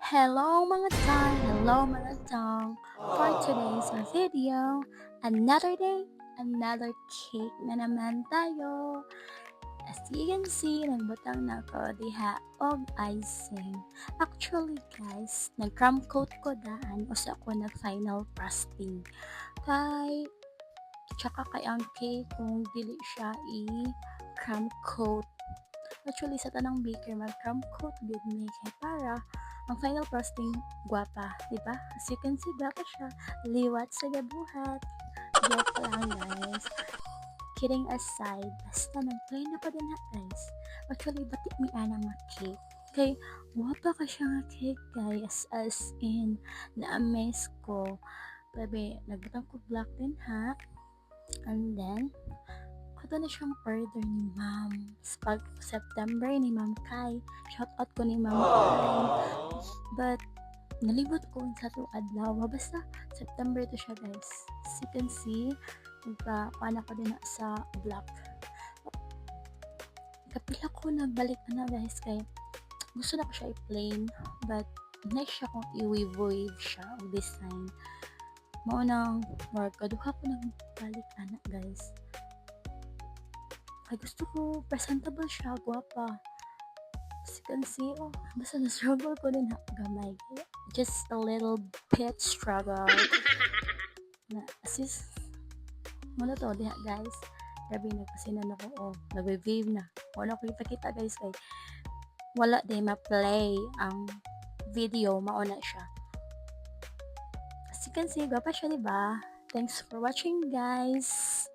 Hello mga tong. For today's video, another day, another cake na naman tayo. As you can see, nagbutang na ko diha og icing. Actually guys, nag-crumb coat ko daan usa ko nag-final frosting. Kay tsaka kay ang cake kung dili siya i-crumb coat. Actually, sa tanang baker, mag-crumb coat good ni kay para ang final frosting gwapa, di ba? As you can see, gwapa siya. Liwat sa gabuhat. Joke lang, guys. Kidding aside, basta nag-play na pa din ha, guys. Actually, batik mi anang nga cake. Kay, gwapa ka siya nga cake, guys. As in, na-amaze ko. Grabe, nagbutang ko black din ha. And then, kato na siyang order ni ma'am. Pag September ni ma'am Kai. Shout out ko ni ma'am Kai. But, nalibot ko sa itong adlaw. Basta, September to siya guys. As you can see, paano ko din na sa black. Kapila ko nagbalik na guys kay gusto na ko siya i-plain. But, nice siya kung i-wave siya ang design. Maunang work. Kaduha ko nagbalik anak guys. Ay, gusto ko presentable siya, guwapa. As you can see, basta na-struggle ko din ha, gamay. Just a little bit struggle. Na, assist, muna to, diha guys. Grabe, nagpasinan ako, nag-wave na. Wala ko ipakita guys, kay wala din ma-play ang video, mauna siya. As you can see, guwapa siya, diba? Thanks for watching, guys.